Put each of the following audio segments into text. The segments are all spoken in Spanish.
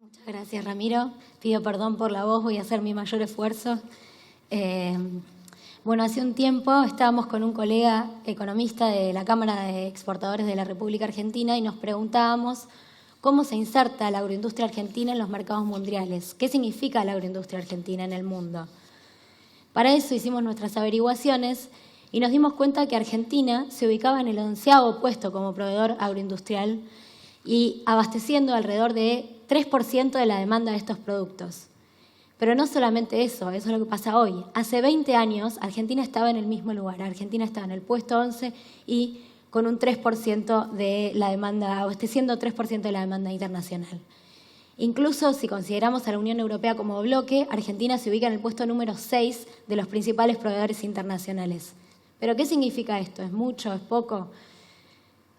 Muchas gracias, Ramiro. Pido perdón por la voz, voy a hacer mi mayor esfuerzo. Bueno, hace un tiempo estábamos con un colega economista de la Cámara de Exportadores de la República Argentina y nos preguntábamos cómo se inserta la agroindustria argentina en los mercados mundiales. ¿Qué significa la agroindustria argentina en el mundo? Para eso hicimos nuestras averiguaciones y nos dimos cuenta que Argentina se ubicaba en el 11º puesto como proveedor agroindustrial y abasteciendo alrededor de 3% de la demanda de estos productos. Pero no solamente eso es lo que pasa hoy. Hace 20 años Argentina estaba en el mismo lugar. Argentina estaba en el puesto 11 y con un 3% de la demanda, abasteciendo 3% de la demanda internacional. Incluso si consideramos a la Unión Europea como bloque, Argentina se ubica en el puesto número 6 de los principales proveedores internacionales. ¿Pero qué significa esto? ¿Es mucho? ¿Es poco?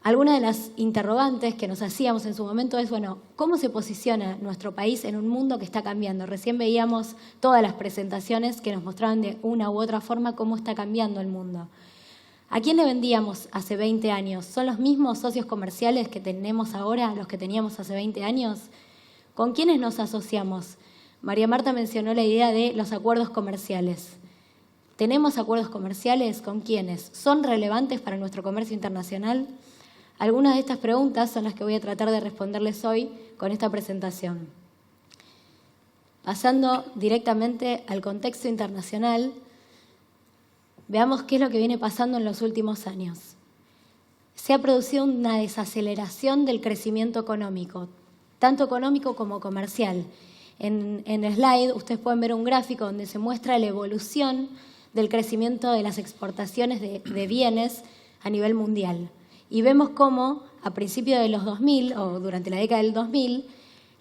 Algunas de las interrogantes que nos hacíamos en su momento es, bueno, ¿cómo se posiciona nuestro país en un mundo que está cambiando? Recién veíamos todas las presentaciones que nos mostraban de una u otra forma cómo está cambiando el mundo. ¿A quién le vendíamos hace 20 años? ¿Son los mismos socios comerciales que tenemos ahora, los que teníamos hace 20 años? ¿Con quiénes nos asociamos? María Marta mencionó la idea de los acuerdos comerciales. ¿Tenemos acuerdos comerciales? ¿Con quiénes? ¿Son relevantes para nuestro comercio internacional? Algunas de estas preguntas son las que voy a tratar de responderles hoy con esta presentación. Pasando directamente al contexto internacional, veamos qué es lo que viene pasando en los últimos años. Se ha producido una desaceleración del crecimiento económico, tanto económico como comercial. En el slide ustedes pueden ver un gráfico donde se muestra la evolución del crecimiento de las exportaciones de bienes a nivel mundial. Y vemos cómo a principios de los 2000 o durante la década del 2000,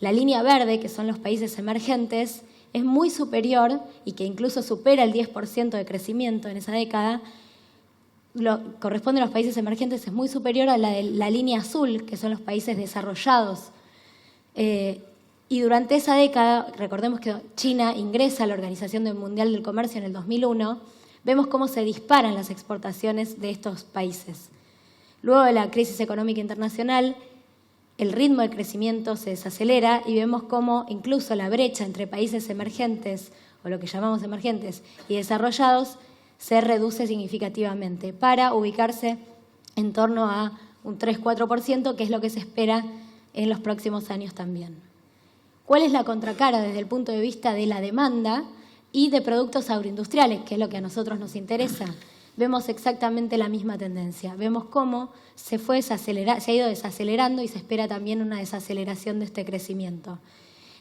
la línea verde, que son los países emergentes, es muy superior y que incluso supera el 10% de crecimiento en esa década, corresponde a los países emergentes, es muy superior a la de la línea azul, que son los países desarrollados. Y durante esa década, recordemos que China ingresa a la Organización Mundial del Comercio en el 2001, vemos cómo se disparan las exportaciones de estos países. Luego de la crisis económica internacional, el ritmo de crecimiento se desacelera y vemos cómo incluso la brecha entre países emergentes, o lo que llamamos emergentes, y desarrollados, se reduce significativamente para ubicarse en torno a un 3-4%, que es lo que se espera en los próximos años también. ¿Cuál es la contracara desde el punto de vista de la demanda y de productos agroindustriales, que es lo que a nosotros nos interesa? Vemos exactamente la misma tendencia. Vemos cómo se ha ido desacelerando y se espera también una desaceleración de este crecimiento.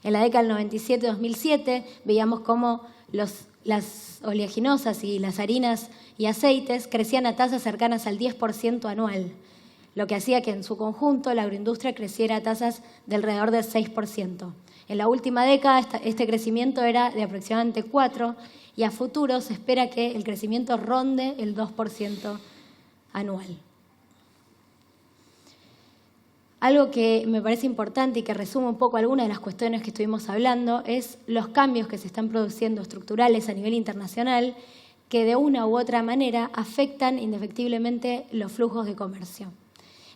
En la década del 97-2007 veíamos cómo las oleaginosas y las harinas y aceites crecían a tasas cercanas al 10% anual, lo que hacía que en su conjunto la agroindustria creciera a tasas de alrededor del 6%. En la última década este crecimiento era de aproximadamente 4%, y a futuro se espera que el crecimiento ronde el 2% anual. Algo que me parece importante y que resume un poco algunas de las cuestiones que estuvimos hablando es los cambios que se están produciendo estructurales a nivel internacional que de una u otra manera afectan indefectiblemente los flujos de comercio.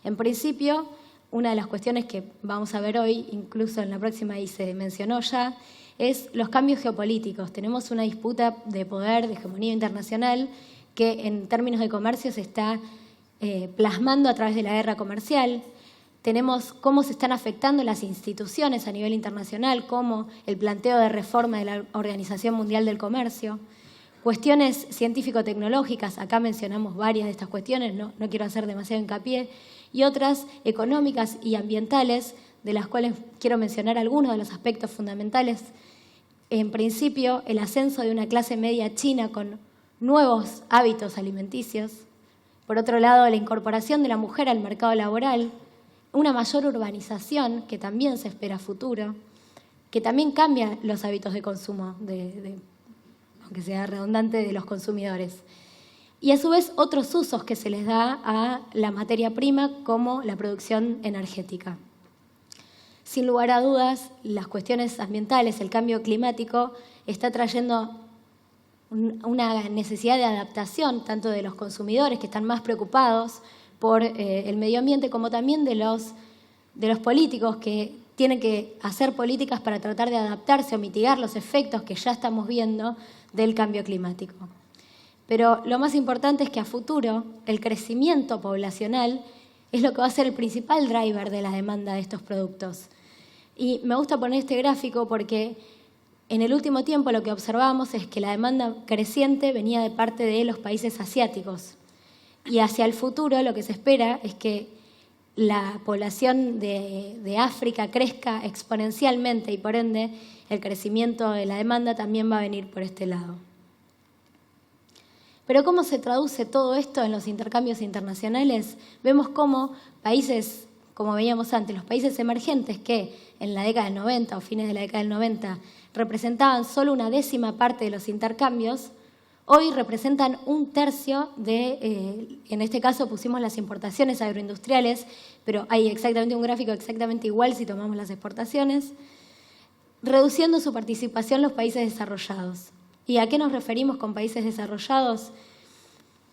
En principio, una de las cuestiones que vamos a ver hoy, incluso en la próxima y se mencionó ya, es los cambios geopolíticos. Tenemos una disputa de poder, de hegemonía internacional, que en términos de comercio se está plasmando a través de la guerra comercial. Tenemos cómo se están afectando las instituciones a nivel internacional, como el planteo de reforma de la Organización Mundial del Comercio. Cuestiones científico-tecnológicas, acá mencionamos varias de estas cuestiones, no quiero hacer demasiado hincapié, y otras económicas y ambientales, de las cuales quiero mencionar algunos de los aspectos fundamentales. En principio, el ascenso de una clase media china con nuevos hábitos alimenticios. Por otro lado, la incorporación de la mujer al mercado laboral, una mayor urbanización que también se espera a futuro, que también cambia los hábitos de consumo, aunque sea redundante, de los consumidores. Y a su vez otros usos que se les da a la materia prima como la producción energética. Sin lugar a dudas, las cuestiones ambientales, el cambio climático, está trayendo una necesidad de adaptación tanto de los consumidores que están más preocupados por el medio ambiente como también de los políticos que tienen que hacer políticas para tratar de adaptarse o mitigar los efectos que ya estamos viendo del cambio climático. Pero lo más importante es que a futuro el crecimiento poblacional es lo que va a ser el principal driver de la demanda de estos productos. Y me gusta poner este gráfico porque en el último tiempo lo que observamos es que la demanda creciente venía de parte de los países asiáticos. Y hacia el futuro lo que se espera es que la población de África crezca exponencialmente y por ende el crecimiento de la demanda también va a venir por este lado. Pero ¿cómo se traduce todo esto en los intercambios internacionales? Vemos cómo países, como veíamos antes, los países emergentes que en la década del 90 o fines de la década del 90 representaban solo una décima parte de los intercambios, hoy representan un tercio de, en este caso pusimos las importaciones agroindustriales, pero hay exactamente un gráfico exactamente igual si tomamos las exportaciones, reduciendo su participación los países desarrollados. ¿Y a qué nos referimos con países desarrollados?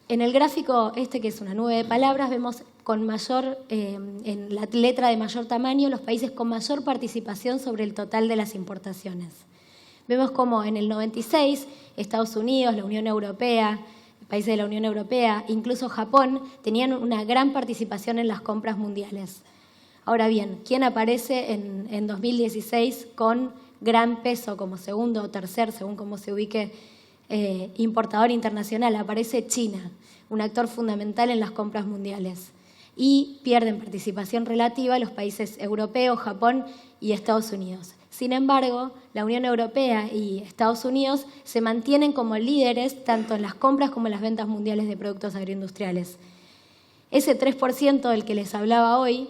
En el gráfico este, que es una nube de palabras, vemos con mayor, en la letra de mayor tamaño, los países con mayor participación sobre el total de las importaciones. Vemos como en el 96, Estados Unidos, la Unión Europea, países de la Unión Europea, incluso Japón, tenían una gran participación en las compras mundiales. Ahora bien, ¿quién aparece en 2016 con gran peso como segundo o tercer, según cómo se ubique, importador internacional? Aparece China, un actor fundamental en las compras mundiales. Y pierden participación relativa los países europeos, Japón y Estados Unidos. Sin embargo, la Unión Europea y Estados Unidos se mantienen como líderes tanto en las compras como en las ventas mundiales de productos agroindustriales. Ese 3% del que les hablaba hoy,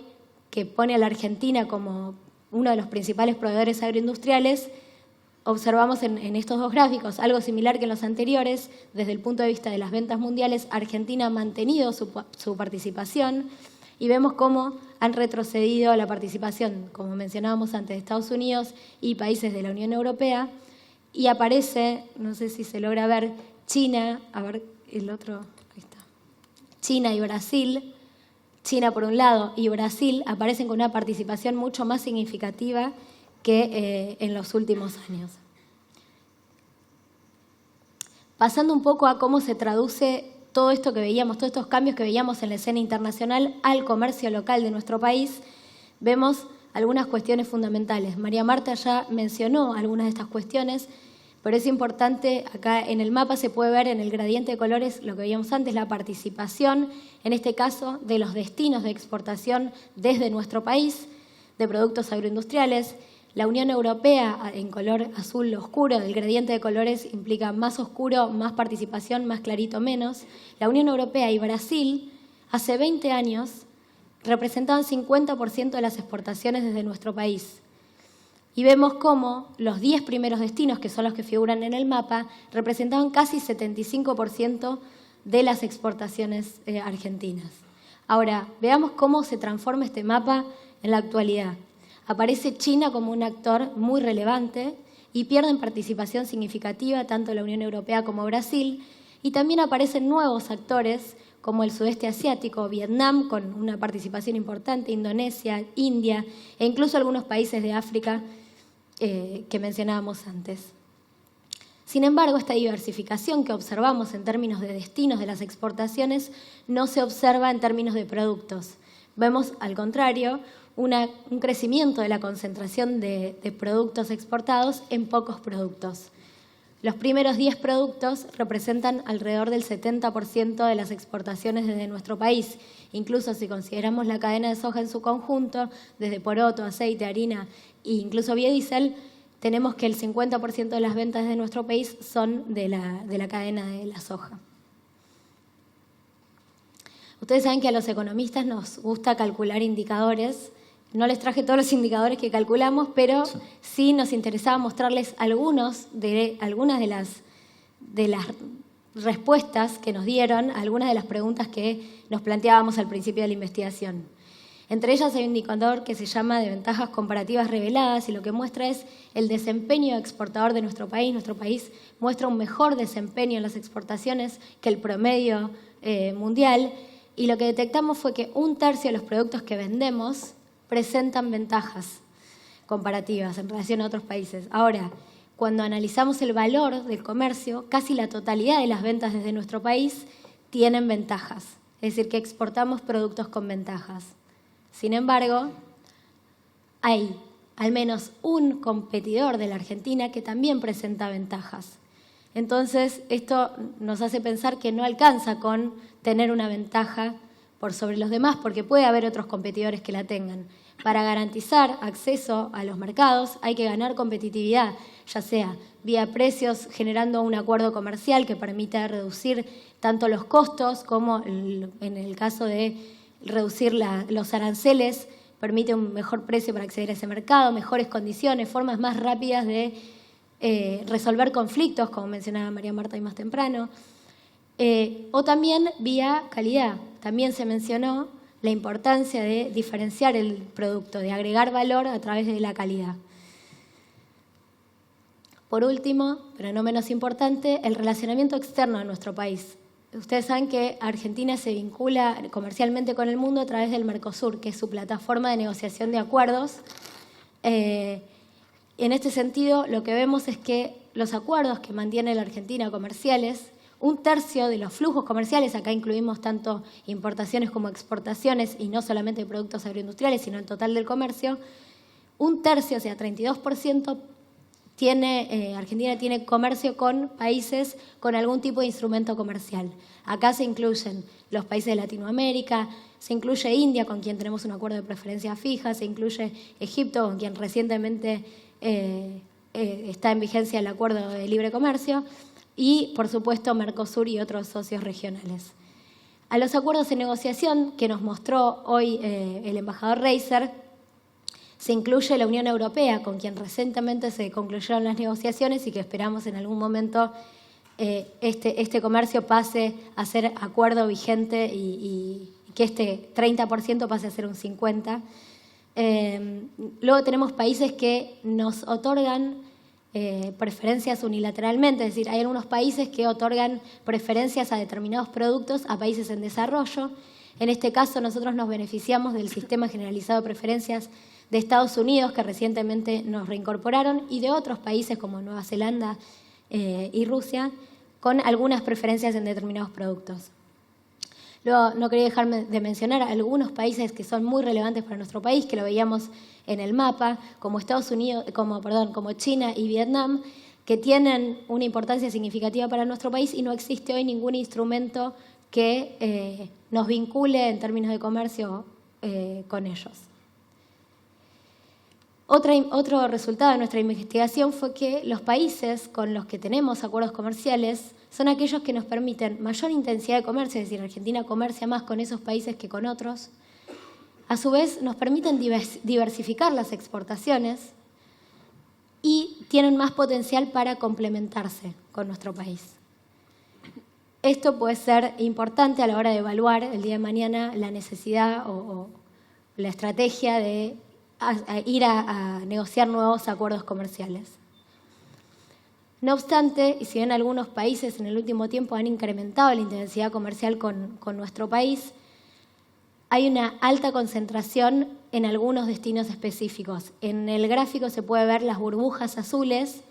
que pone a la Argentina como uno de los principales proveedores agroindustriales, observamos en estos dos gráficos algo similar que en los anteriores. Desde el punto de vista de las ventas mundiales, Argentina ha mantenido su participación y vemos cómo han retrocedido la participación, como mencionábamos antes, de Estados Unidos y países de la Unión Europea. Y aparece, no sé si se logra ver, China, a ver el otro, ahí está, China y Brasil. China por un lado y Brasil aparecen con una participación mucho más significativa que en los últimos años. Pasando un poco a cómo se traduce todo esto que veíamos, todos estos cambios que veíamos en la escena internacional al comercio local de nuestro país, vemos algunas cuestiones fundamentales. María Marta ya mencionó algunas de estas cuestiones, pero es importante, acá en el mapa se puede ver en el gradiente de colores lo que veíamos antes, la participación, en este caso, de los destinos de exportación desde nuestro país, de productos agroindustriales. La Unión Europea, en color azul oscuro, el gradiente de colores implica más oscuro, más participación, más clarito, menos. La Unión Europea y Brasil, hace 20 años, representaban 50% de las exportaciones desde nuestro país. Y vemos cómo los 10 primeros destinos, que son los que figuran en el mapa, representaban casi 75% de las exportaciones argentinas. Ahora, veamos cómo se transforma este mapa en la actualidad. Aparece China como un actor muy relevante y pierden participación significativa tanto la Unión Europea como Brasil, y también aparecen nuevos actores como el sudeste asiático, Vietnam con una participación importante, Indonesia, India e incluso algunos países de África que mencionábamos antes. Sin embargo, esta diversificación que observamos en términos de destinos de las exportaciones no se observa en términos de productos. Vemos, al contrario, un crecimiento de la concentración de productos exportados en pocos productos. Los primeros 10 productos representan alrededor del 70% de las exportaciones desde nuestro país. Incluso si consideramos la cadena de soja en su conjunto, desde poroto, aceite, harina e incluso biodiesel, tenemos que el 50% de las ventas de nuestro país son de la cadena de la soja. Ustedes saben que a los economistas nos gusta calcular indicadores. No les traje todos los indicadores que calculamos, pero sí nos interesaba mostrarles algunas de las respuestas que nos dieron a algunas de las preguntas que nos planteábamos al principio de la investigación. Entre ellas hay un indicador que se llama de ventajas comparativas reveladas y lo que muestra es el desempeño exportador de nuestro país. Nuestro país muestra un mejor desempeño en las exportaciones que el promedio mundial, y lo que detectamos fue que 1/3 de los productos que vendemos presentan ventajas. comparativas en relación a otros países. Ahora, cuando analizamos el valor del comercio, casi la totalidad de las ventas desde nuestro país tienen ventajas, es decir, que exportamos productos con ventajas. Sin embargo, hay al menos un competidor de la Argentina que también presenta ventajas. Entonces, esto nos hace pensar que no alcanza con tener una ventaja por sobre los demás, porque puede haber otros competidores que la tengan. Para garantizar acceso a los mercados hay que ganar competitividad, ya sea vía precios, generando un acuerdo comercial que permita reducir tanto los costos como, en el caso de reducir los aranceles, permite un mejor precio para acceder a ese mercado, mejores condiciones, formas más rápidas de resolver conflictos, como mencionaba María Marta y más temprano, o también vía calidad. También se mencionó la importancia de diferenciar el producto, de agregar valor a través de la calidad. Por último, pero no menos importante, el relacionamiento externo de nuestro país. Ustedes saben que Argentina se vincula comercialmente con el mundo a través del Mercosur, que es su plataforma de negociación de acuerdos. En este sentido, lo que vemos es que los acuerdos que mantiene la Argentina comerciales, un tercio de los flujos comerciales, acá incluimos tanto importaciones como exportaciones, y no solamente de productos agroindustriales, sino el total del comercio, un tercio, o sea, 32%, Argentina tiene comercio con países con algún tipo de instrumento comercial. Acá se incluyen los países de Latinoamérica, se incluye India, con quien tenemos un acuerdo de preferencia fija, se incluye Egipto, con quien recientemente está en vigencia el acuerdo de libre comercio, y, por supuesto, Mercosur y otros socios regionales. A los acuerdos de negociación que nos mostró hoy el embajador Reiser, se incluye la Unión Europea, con quien recientemente se concluyeron las negociaciones y que esperamos en algún momento este comercio pase a ser acuerdo vigente y que este 30% pase a ser un 50%. Luego tenemos países que nos otorgan preferencias unilateralmente, es decir, hay algunos países que otorgan preferencias a determinados productos a países en desarrollo. En este caso, nosotros nos beneficiamos del sistema generalizado de preferencias de Estados Unidos, que recientemente nos reincorporaron, y de otros países como Nueva Zelanda y Rusia, con algunas preferencias en determinados productos. Luego, no quería dejarme de mencionar algunos países que son muy relevantes para nuestro país, que lo veíamos en el mapa, como como China y Vietnam, que tienen una importancia significativa para nuestro país, y no existe hoy ningún instrumento que nos vincule en términos de comercio con ellos. Otro resultado de nuestra investigación fue que los países con los que tenemos acuerdos comerciales son aquellos que nos permiten mayor intensidad de comercio, es decir, Argentina comercia más con esos países que con otros. A su vez, nos permiten diversificar las exportaciones y tienen más potencial para complementarse con nuestro país. Esto puede ser importante a la hora de evaluar el día de mañana la necesidad o la estrategia de ir a negociar nuevos acuerdos comerciales. No obstante, y si bien algunos países en el último tiempo han incrementado la intensidad comercial con nuestro país, hay una alta concentración en algunos destinos específicos. En el gráfico se puede ver las burbujas azules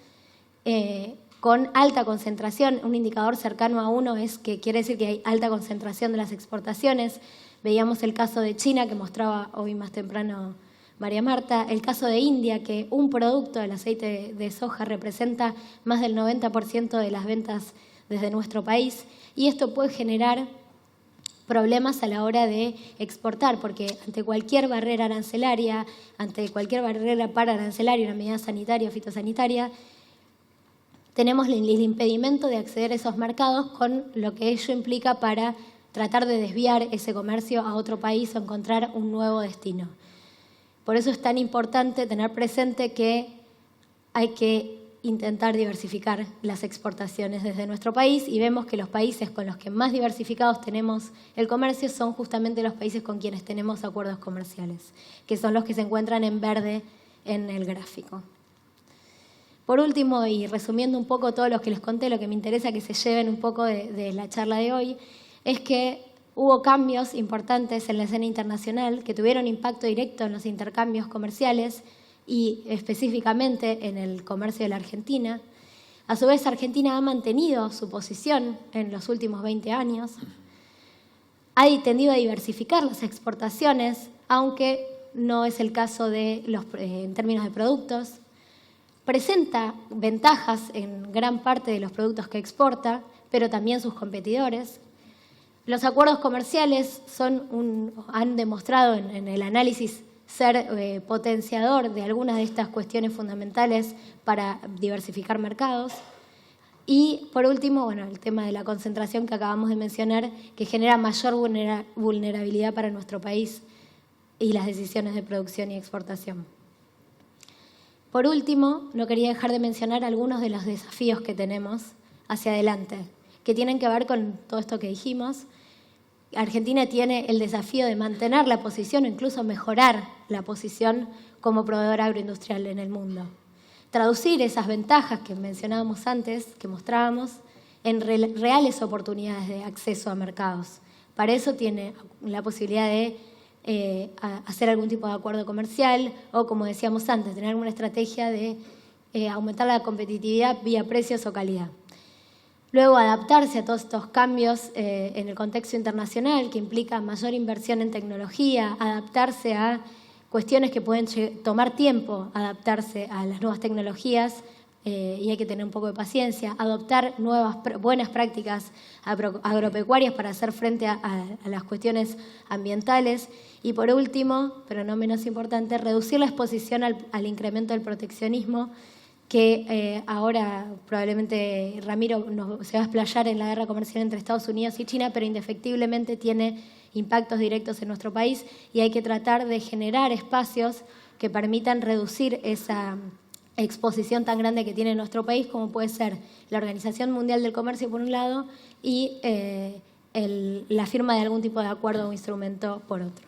con alta concentración. Un indicador cercano a 1 quiere decir que hay alta concentración de las exportaciones. Veíamos el caso de China, que mostraba hoy más temprano María Marta, el caso de India, que un producto del aceite de soja representa más del 90% de las ventas desde nuestro país, y esto puede generar problemas a la hora de exportar, porque ante cualquier barrera arancelaria, ante cualquier barrera paraarancelaria, una medida sanitaria o fitosanitaria, tenemos el impedimento de acceder a esos mercados, con lo que ello implica para tratar de desviar ese comercio a otro país o encontrar un nuevo destino. Por eso es tan importante tener presente que hay que intentar diversificar las exportaciones desde nuestro país, y vemos que los países con los que más diversificados tenemos el comercio son justamente los países con quienes tenemos acuerdos comerciales, que son los que se encuentran en verde en el gráfico. Por último, y resumiendo un poco todo lo que les conté, lo que me interesa que se lleven un poco de la charla de hoy, es que hubo cambios importantes en la escena internacional que tuvieron impacto directo en los intercambios comerciales, y específicamente en el comercio de la Argentina. A su vez, Argentina ha mantenido su posición en los últimos 20 años. Ha tendido a diversificar las exportaciones, aunque no es el caso en términos de productos. Presenta ventajas en gran parte de los productos que exporta, pero también sus competidores. Los acuerdos comerciales han demostrado en el análisis ser potenciador de algunas de estas cuestiones fundamentales para diversificar mercados. Y, por último, bueno, el tema de la concentración que acabamos de mencionar, que genera mayor vulnerabilidad para nuestro país y las decisiones de producción y exportación. Por último, no quería dejar de mencionar algunos de los desafíos que tenemos hacia adelante, que tienen que ver con todo esto que dijimos. Argentina tiene el desafío de mantener la posición o incluso mejorar la posición como proveedor agroindustrial en el mundo. Traducir esas ventajas que mencionábamos antes, que mostrábamos, en reales oportunidades de acceso a mercados. Para eso tiene la posibilidad de hacer algún tipo de acuerdo comercial o, como decíamos antes, tener alguna estrategia de aumentar la competitividad vía precios o calidad. Luego, adaptarse a todos estos cambios en el contexto internacional, que implica mayor inversión en tecnología, adaptarse a cuestiones que pueden tomar tiempo, adaptarse a las nuevas tecnologías, y hay que tener un poco de paciencia, adoptar buenas prácticas agropecuarias para hacer frente a las cuestiones ambientales. Y por último, pero no menos importante, reducir la exposición al incremento del proteccionismo, que ahora probablemente Ramiro se va a explayar en la guerra comercial entre Estados Unidos y China, pero indefectiblemente tiene impactos directos en nuestro país y hay que tratar de generar espacios que permitan reducir esa exposición tan grande que tiene nuestro país, como puede ser la Organización Mundial del Comercio por un lado y la firma de algún tipo de acuerdo o instrumento por otro.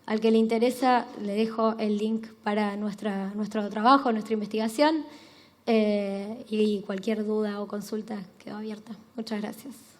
Al que le interesa, le dejo el link para nuestro trabajo, nuestra investigación, y cualquier duda o consulta quedó abierta. Muchas gracias.